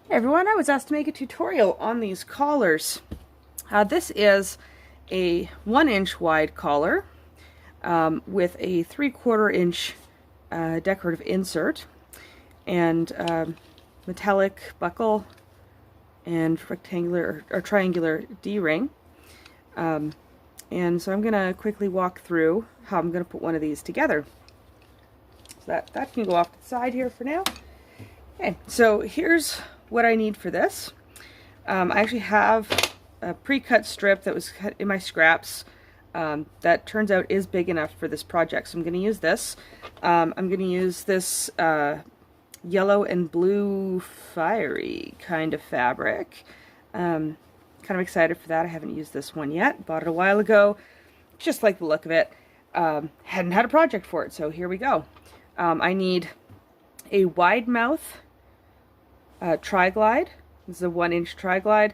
Hey everyone, I was asked to make a tutorial on these collars. This is a 1-inch wide collar with a 3/4 inch decorative insert and metallic buckle and rectangular or triangular D-ring. And so I'm going to quickly walk through how I'm going to put one of these together. So that can go off to the side here for now. Okay, so here's what I need for this. I actually have a pre-cut strip that was cut in my scraps that turns out is big enough for this project, so I'm going to use this. I'm going to use this yellow and blue fiery kind of fabric. Kind of excited for that. I haven't used this one yet. Bought it a while ago. Just like the look of it. Hadn't had a project for it, so here we go. I need a wide mouth tri-glide. This is a 1-inch tri-glide.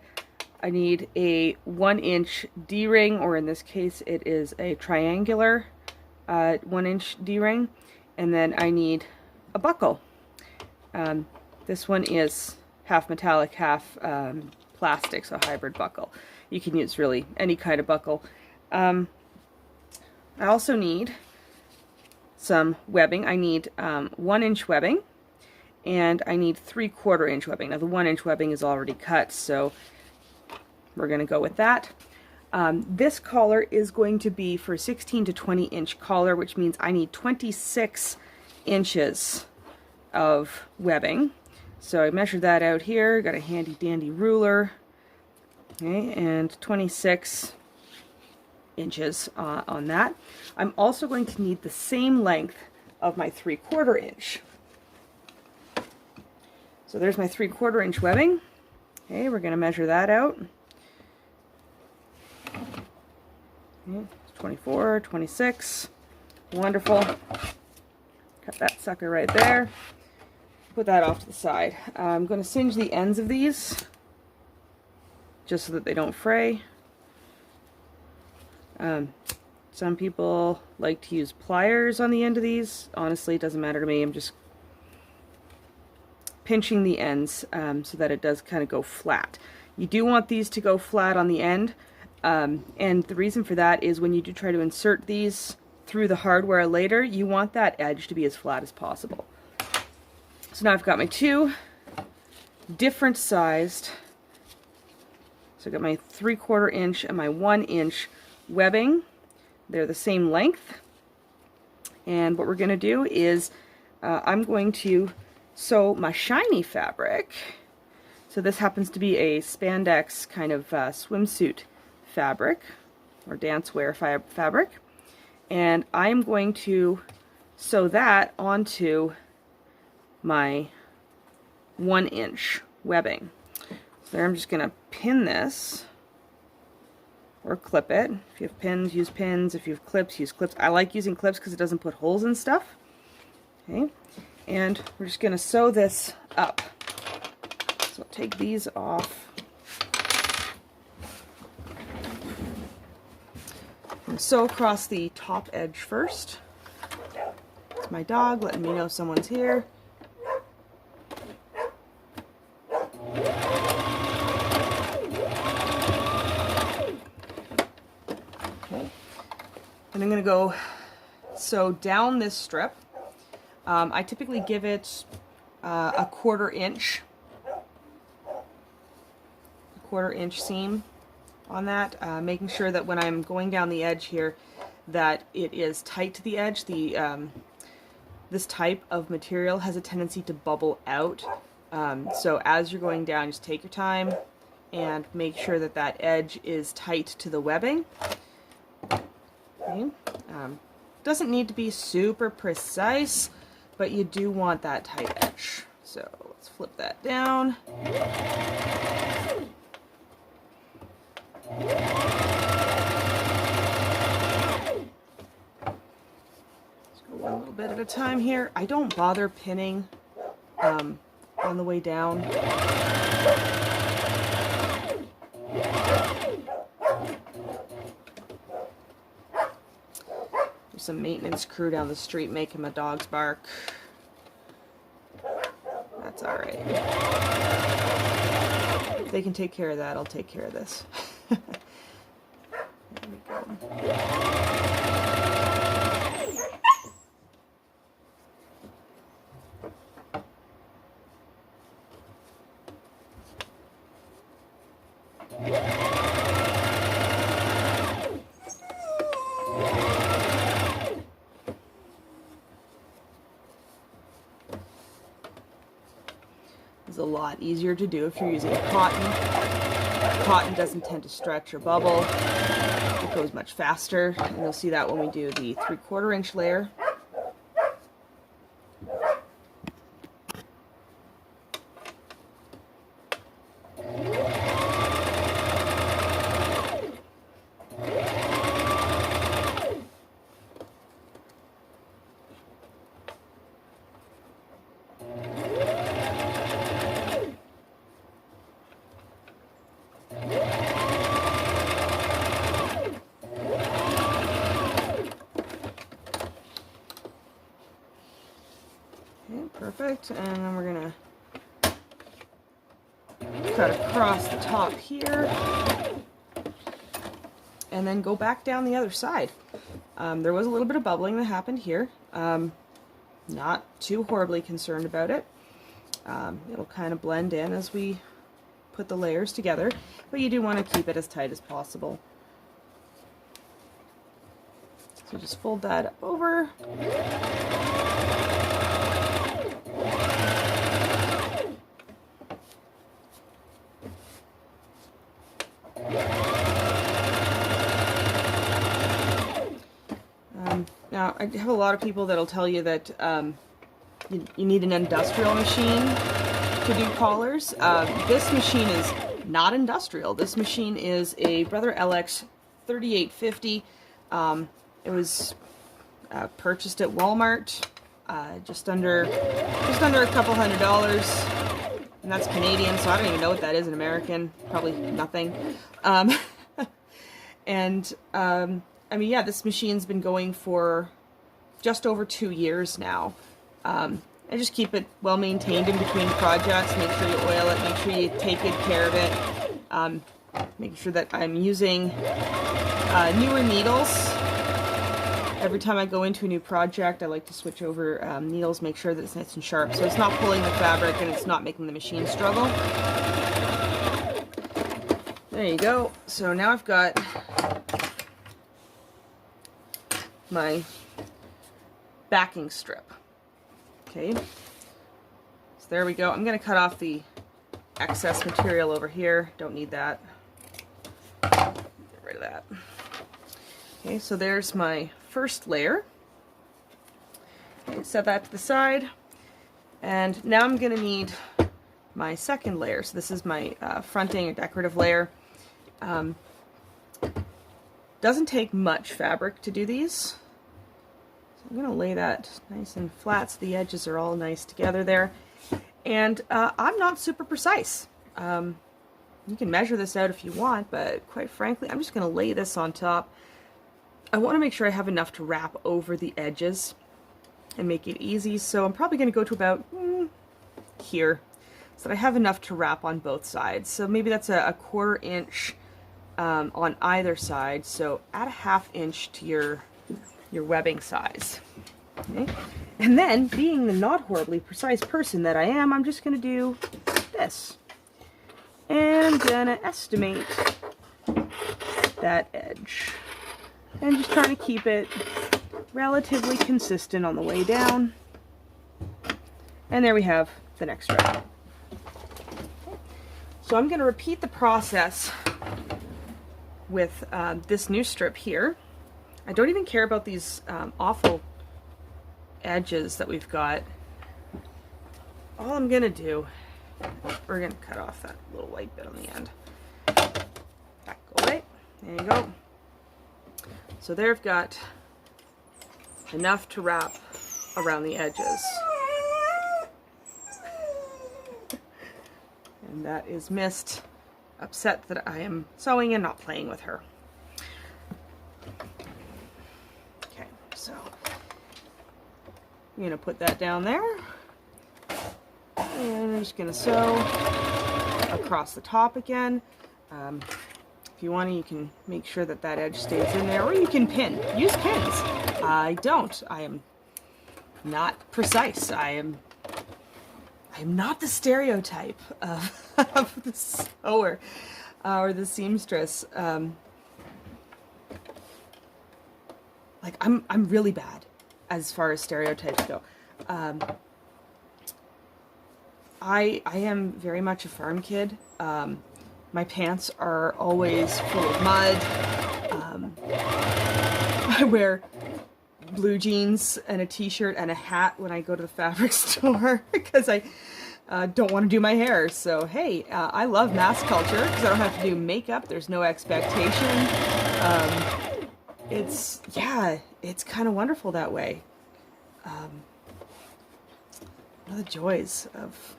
I need a 1-inch D-ring, or in this case it is a triangular 1-inch D-ring. And then I need a buckle. This one is half metallic, half plastic, so hybrid buckle. You can use really any kind of buckle. I also need some webbing. I need 1-inch webbing, and I need 3/4 inch webbing. Now the 1-inch webbing is already cut, so we're going to go with that. This collar is going to be for 16 to 20 inch collar, which means I need 26 inches of webbing. So I measured that out here, got a handy dandy ruler, okay, and 26 inches on that. I'm also going to need the same length of my 3/4 inch. So there's my 3/4 inch webbing. Okay, we're going to measure that out. Okay, 24, 26. Wonderful. Cut that sucker right there. Put that off to the side. I'm going to singe the ends of these just so that they don't fray. Some people like to use pliers on the end of these. Honestly, it doesn't matter to me. I'm just pinching the ends so that it does kind of go flat. You do want these to go flat on the end, and the reason for that is when you do try to insert these through the hardware later, you want that edge to be as flat as possible. So now I've got my two different sized, so I've got my 3/4 inch and my 1-inch webbing. They're the same length, and what we're going to do is I'm going to sew my shiny fabric. So this happens to be a spandex kind of swimsuit fabric or dancewear fabric, and I'm going to sew that onto my 1-inch webbing. So there I'm just going to pin this or clip it. If you have pins, use pins. If you have clips, use clips. I like using clips because it doesn't put holes in stuff. Okay. And we're just going to sew this up. So I'll take these off. And sew across the top edge first. It's my dog letting me know someone's here. Okay. And I'm going to go sew down this strip. I typically give it a 1/4 inch, seam on that, making sure that when I'm going down the edge here that it is tight to the edge. This type of material has a tendency to bubble out, so as you're going down, just take your time and make sure that that edge is tight to the webbing. Okay. Doesn't need to be super precise, but you do want that tight edge. So let's flip that down. Let's go one little bit at a time here. I don't bother pinning on the way down. Some maintenance crew down the street making my dogs bark. That's all right. If they can take care of that, I'll take care of this. There we go. It's a lot easier to do if you're using cotton. Cotton doesn't tend to stretch or bubble. It goes much faster, and you'll see that when we do the 3/4 inch layer. Perfect, and then we're gonna cut across the top here and then go back down the other side. There was a little bit of bubbling that happened here. Not too horribly concerned about it. It'll kind of blend in as we put the layers together, but you do want to keep it as tight as possible. So just fold that over. Now, I have a lot of people that'll tell you that you need an industrial machine to do collars. This machine is not industrial. This machine is a Brother LX 3850. It was purchased at Walmart, just under a couple $100, and that's Canadian, so I don't even know what that is in American. Probably nothing. I mean, yeah, this machine's been going for just over 2 years now. I just keep it well maintained in between projects, make sure you oil it, make sure you take good care of it, make sure that I'm using newer needles. Every time I go into a new project, I like to switch over needles, make sure that it's nice and sharp, so it's not pulling the fabric and it's not making the machine struggle. There you go. So now I've got my backing strip. Okay, so there we go. I'm going to cut off the excess material over here. Don't need that. Get rid of that. Okay, so there's my first layer. Okay, set that to the side. And now I'm going to need my second layer. So this is my fronting or decorative layer. Doesn't take much fabric to do these. So I'm going to lay that nice and flat so the edges are all nice together there. And I'm not super precise. You can measure this out if you want, but quite frankly, I'm just going to lay this on top. I want to make sure I have enough to wrap over the edges and make it easy, so I'm probably going to go to about here, so that I have enough to wrap on both sides. So maybe that's a 1/4 inch on either side, so add a 1/2 inch to your webbing size. Okay? And then, being the not horribly precise person that I am, I'm just going to do this. And gonna estimate that edge. And just trying to keep it relatively consistent on the way down. And there we have the next strip. So I'm going to repeat the process with this new strip here. I don't even care about these awful edges that we've got. All I'm going to do, we're going to cut off that little white bit on the end. Back away. There you go. So there I've got enough to wrap around the edges. And that is Mist, upset that I am sewing and not playing with her. Okay, so I'm going to put that down there. And I'm just going to sew across the top again. If you want to, you can make sure that that edge stays in there, or you can pin. Use pins. I don't. I am not precise. I am not the stereotype of, of the sewer or the seamstress. Like I'm really bad as far as stereotypes go. I am very much a farm kid. My pants are always full of mud. I wear blue jeans and a t-shirt and a hat when I go to the fabric store because I don't want to do my hair. So hey, I love mass culture because I don't have to do makeup. There's no expectation. It's kind of wonderful that way. One of the joys of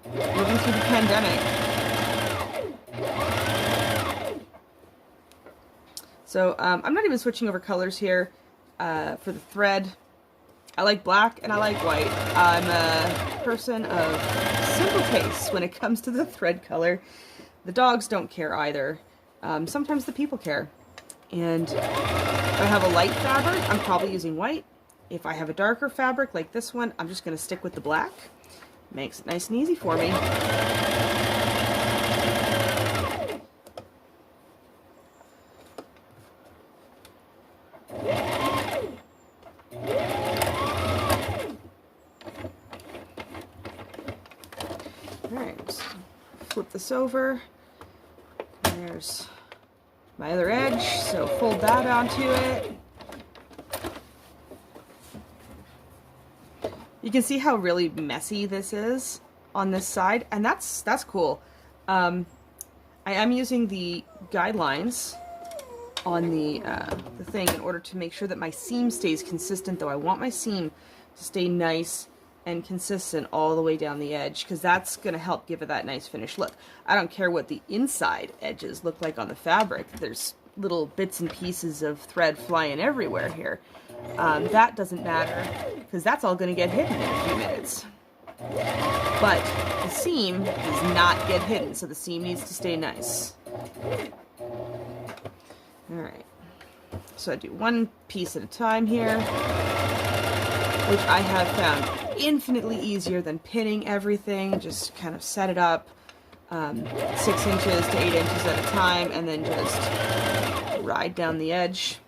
living through the pandemic. So I'm not even switching over colors here for the thread. I like black and I like white. I'm a person of simple tastes when it comes to the thread color. The dogs don't care either. Sometimes the people care. And if I have a light fabric, I'm probably using white. If I have a darker fabric like this one, I'm just going to stick with the black. Makes it nice and easy for me. Alright, flip this over. And there's my other edge, so fold that onto it. You can see how really messy this is on this side, and that's cool. I am using the guidelines on the thing in order to make sure that my seam stays consistent, though I want my seam to stay nice and consistent all the way down the edge, because that's going to help give it that nice finished look. I don't care what the inside edges look like on the fabric. There's little bits and pieces of thread flying everywhere here. That doesn't matter, because that's all going to get hidden in a few minutes. But the seam does not get hidden, so the seam needs to stay nice. Alright, so I do one piece at a time here, which I have found infinitely easier than pinning everything. Just kind of set it up 6 inches to 8 inches at a time, and then just ride down the edge.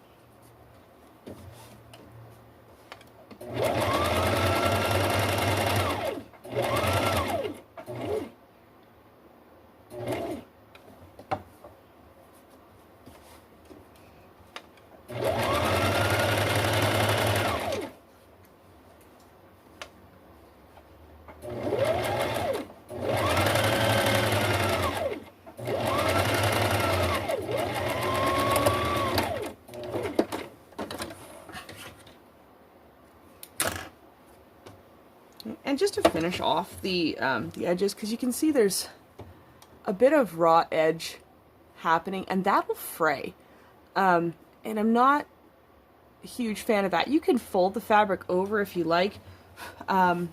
And just to finish off the edges, because you can see there's a bit of raw edge happening, and that will fray. And I'm not a huge fan of that. You can fold the fabric over if you like, but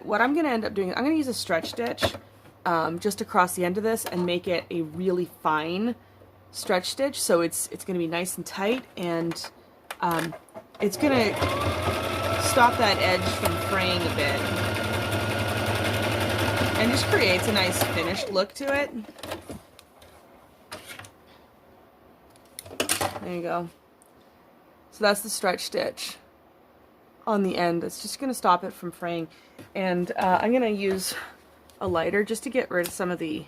what I'm going to end up doing, I'm going to use a stretch stitch just across the end of this and make it a really fine stretch stitch, so it's going to be nice and tight, and it's going to stop that edge from fraying a bit, and just creates a nice finished look to it. There you go. So that's the stretch stitch on the end. It's just going to stop it from fraying, and I'm going to use a lighter just to get rid of some of the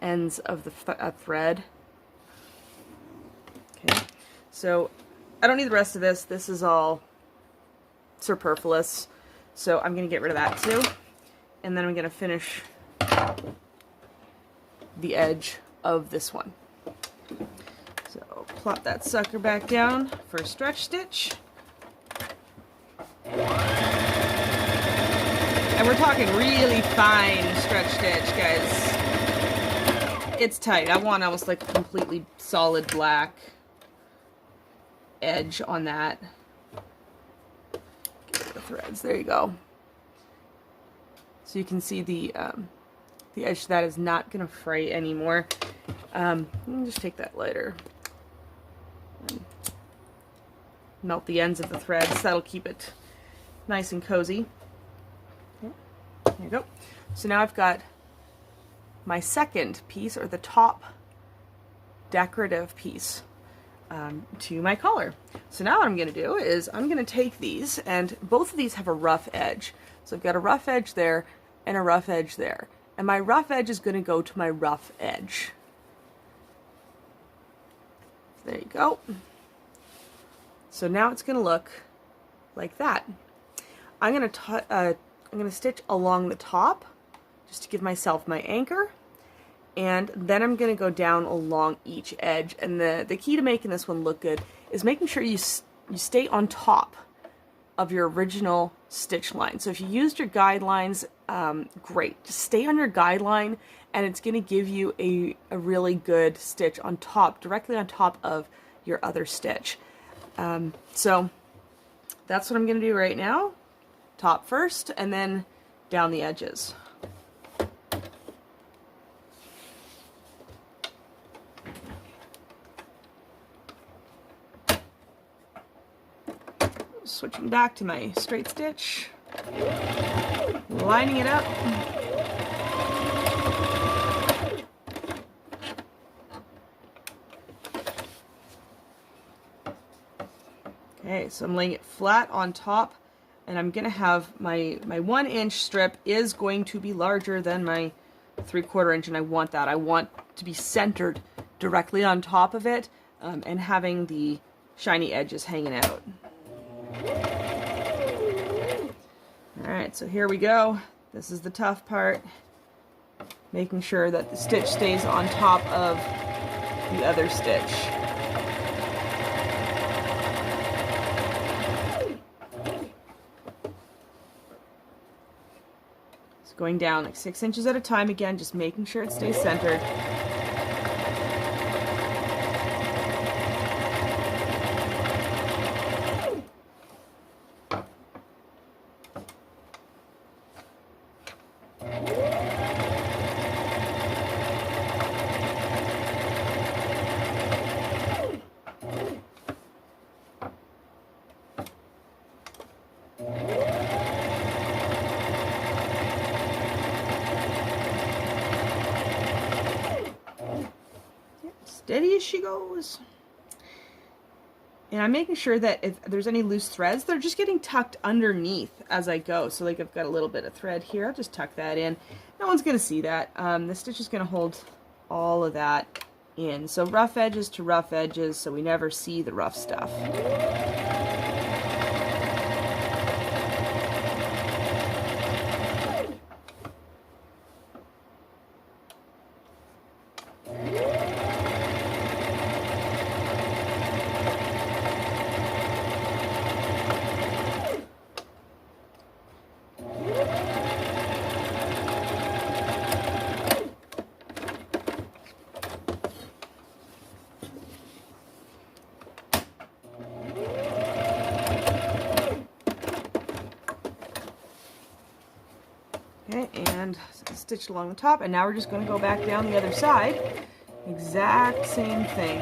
ends of the thread. Okay, so I don't need the rest of this. This is all superfluous. So I'm going to get rid of that too. And then I'm going to finish the edge of this one. So plop that sucker back down for a stretch stitch. And we're talking really fine stretch stitch, guys. It's tight. I want almost like a completely solid black edge on that. Get rid of the threads. There you go. So you can see the edge of that is not going to fray anymore. Let me just take that lighter and melt the ends of the threads. That'll keep it nice and cozy. Okay. There you go. So now I've got my second piece, or the top decorative piece, to my collar. So now what I'm going to do is I'm going to take these, and both of these have a rough edge. So I've got a rough edge there and a rough edge there. And my rough edge is going to go to my rough edge. There you go. So now it's going to look like that. I'm going to stitch along the top just to give myself my anchor, and then I'm going to go down along each edge. And the key to making this one look good is making sure you stay on top of your original stitch line. So if you used your guidelines, great. Just stay on your guideline, and it's going to give you a really good stitch on top, directly on top of your other stitch. So that's what I'm going to do right now. Top first, and then down the edges. Switching back to my straight stitch, lining it up. Okay, so I'm laying it flat on top, and I'm going to have my 1 inch strip is going to be larger than my 3/4 inch, and I want that. I want to be centered directly on top of it, and having the shiny edges hanging out. Alright, so here we go. This is the tough part. Making sure that the stitch stays on top of the other stitch. So going down like 6 inches at a time again, just making sure it stays centered. Steady as she goes. And I'm making sure that if there's any loose threads, they're just getting tucked underneath as I go. So like I've got a little bit of thread here, I'll just tuck that in. No one's going to see that. The stitch is going to hold all of that in. So rough edges to rough edges, so we never see the rough stuff. Okay, and stitched along the top, and now we're just going to go back down the other side. Exact same thing.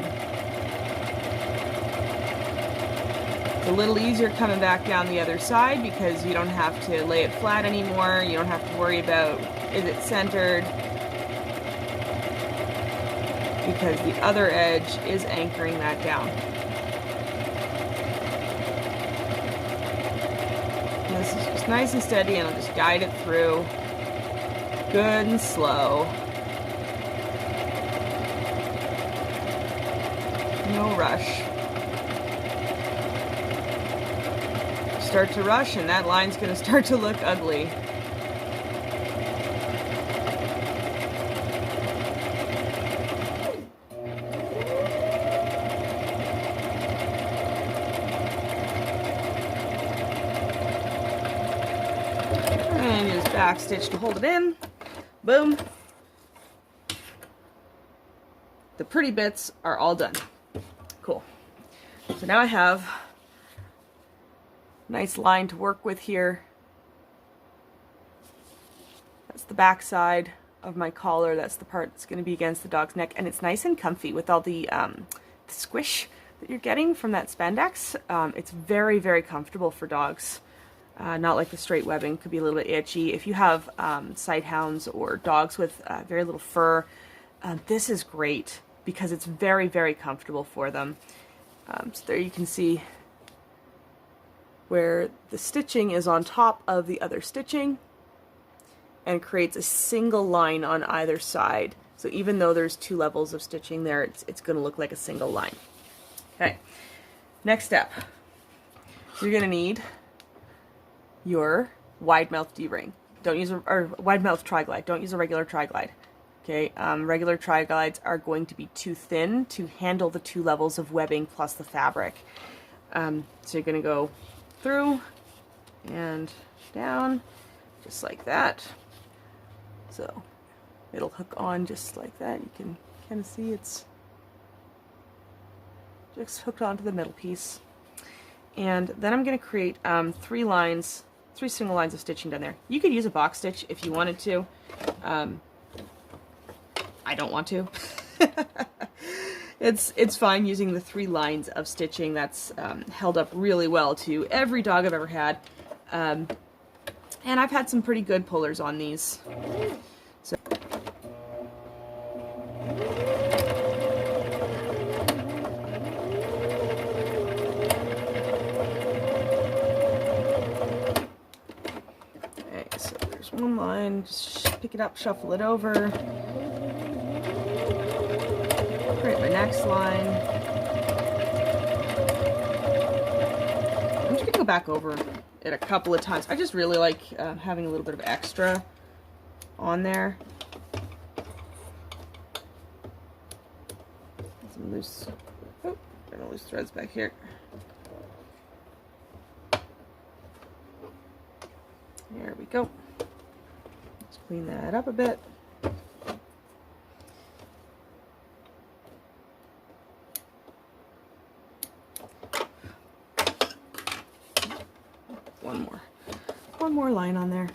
It's a little easier coming back down the other side because you don't have to lay it flat anymore. You don't have to worry about, is it centered? Because the other edge is anchoring that down. And this is just nice and steady, and I'll just guide it through. Good and slow. No rush. Start to rush, and that line's going to start to look ugly. And use back stitch to hold it in. Boom. The pretty bits are all done. Cool. So now I have a nice line to work with here. That's the back side of my collar. That's the part that's going to be against the dog's neck, and it's nice and comfy with all the squish that you're getting from that spandex. It's very, very comfortable for dogs. Not like the straight webbing, could be a little bit itchy. If you have sighthounds or dogs with very little fur, this is great because it's very, very comfortable for them. So there you can see where the stitching is on top of the other stitching and creates a single line on either side. So even though there's 2 levels of stitching there, it's going to look like a single line. Okay, next step. You're going to need your wide mouth D-ring. Don't use or wide mouth tri-glide. Don't use a regular tri-glide. Okay, regular tri-glides are going to be too thin to handle the 2 levels of webbing plus the fabric. So you're going to go through and down, just like that. So it'll hook on just like that. You can kind of see it's just hooked onto the middle piece. And then I'm going to create 3 single lines of stitching down there. You could use a box stitch if you wanted to. I don't want to. It's fine using the 3 lines of stitching. That's held up really well to every dog I've ever had. And I've had some pretty good pullers on these. So okay, so there's one line, just pick it up, shuffle it over. Create my next line. I'm just gonna go back over it a couple of times. I just really like having a little bit of extra on there. Some loose, oh, got loose threads back here. There we go. Let's clean that up a bit. One more line on there.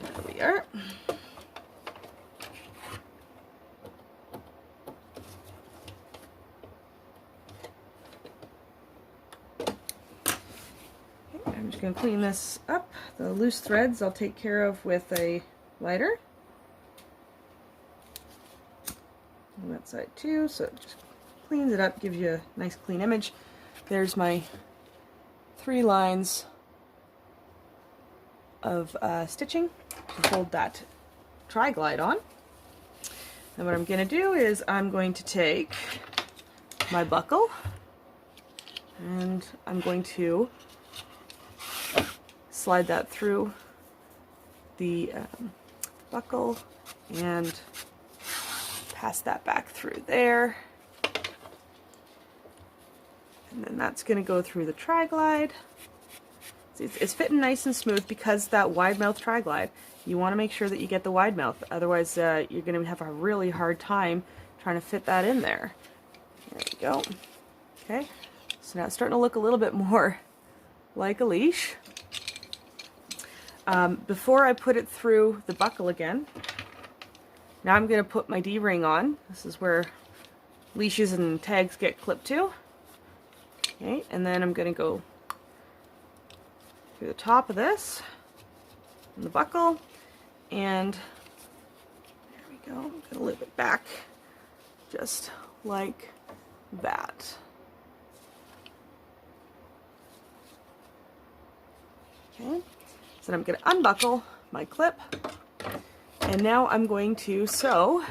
There we are. I'm just going to clean this up. The loose threads I'll take care of with a lighter. On that side too, so it just cleans it up, gives you a nice clean image. There's my 3 lines of stitching to hold that tri-glide on. And what I'm going to do is I'm going to take my buckle and I'm going to slide that through the buckle and pass that back through there. And then that's going to go through the tri-glide. It's fitting nice and smooth because that wide mouth tri-glide. You want to make sure that you get the wide mouth, otherwise you're going to have a really hard time trying to fit that in there. There we go. Okay, so now it's starting to look a little bit more like a leash. Before I put it through the buckle again, now I'm going to put my D-ring on. This is where leashes and tags get clipped to. Okay, and then I'm going to go through the top of this, and the buckle, and there we go. I'm going to loop it back just like that. Okay. So I'm going to unbuckle my clip, and now I'm going to sew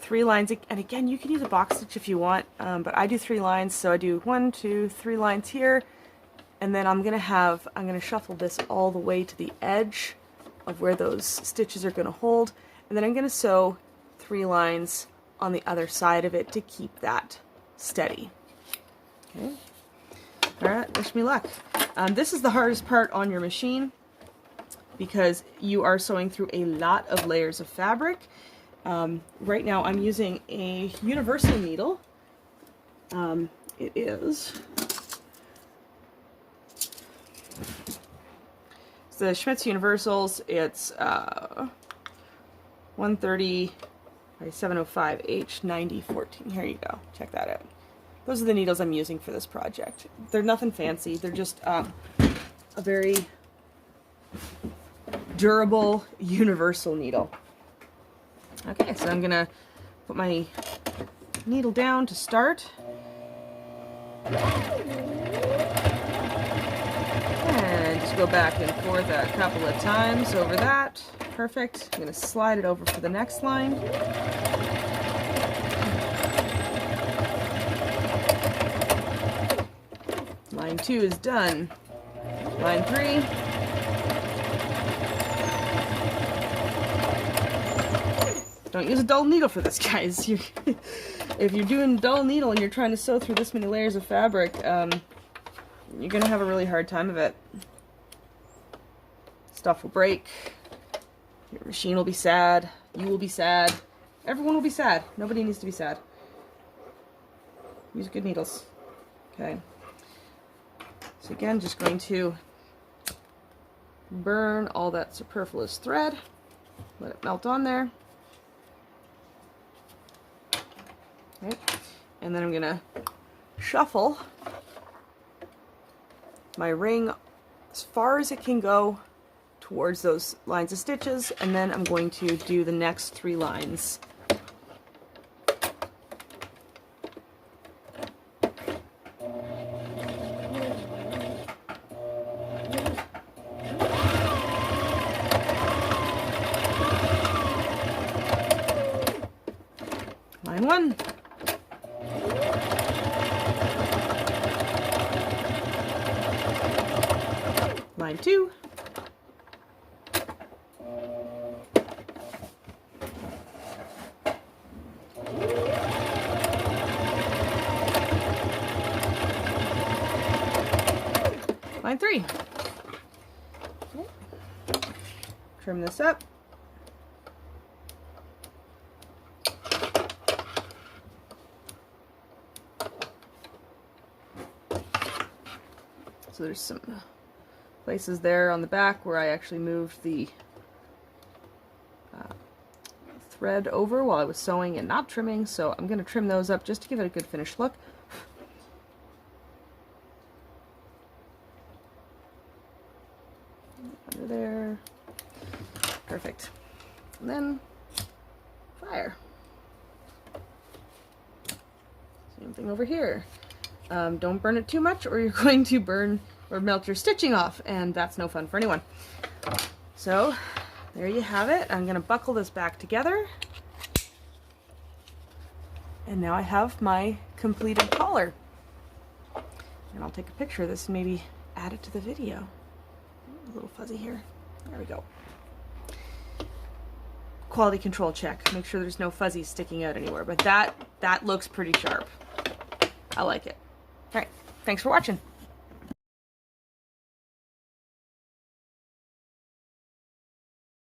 3 lines, and again you can use a box stitch if you want, but I do 3 lines, so I do 1, 2, 3 lines here, and then I'm going to shuffle this all the way to the edge of where those stitches are going to hold, and then I'm going to sew 3 lines on the other side of it to keep that steady. Okay. Alright, wish me luck. This is the hardest part on your machine. because you are sewing through a lot of layers of fabric. Right now I'm using a universal needle. It is the Schmitz Universals. It's 130 by 705 H9014. Here you go. Check that out. Those are the needles I'm using for this project. They're nothing fancy. They're just a very durable universal needle. Okay, so I'm gonna put my needle down to start. And just go back and forth a couple of times over that. Perfect. I'm gonna slide it over for the next line. Line 2 is done. Line 3. Don't use a dull needle for this, guys. If you're doing dull needle and you're trying to sew through this many layers of fabric, you're gonna have a really hard time of it. Stuff will break. Your machine will be sad. You will be sad. Everyone will be sad. Nobody needs to be sad. Use good needles. Okay. So again, just going to burn all that superfluous thread. Let it melt on there. Okay. And then I'm gonna shuffle my ring as far as it can go towards those lines of stitches, and then I'm going to do the next 3 lines. Line 1. Line 2. Line 3. Okay. Trim this up. So there's some places there on the back where I actually moved the thread over while I was sewing and not trimming, so I'm going to trim those up just to give it a good finished look. Under there. Perfect. And then fire. Same thing over here. Don't burn it too much or you're going to burn or melt your stitching off, and that's no fun for anyone. So there you have it. I'm going to buckle this back together. And now I have my completed collar. And I'll take a picture of this and maybe add it to the video. A little fuzzy here. There we go. Quality control check. Make sure there's no fuzzies sticking out anywhere. But that looks pretty sharp. I like it. All right. Thanks for watching.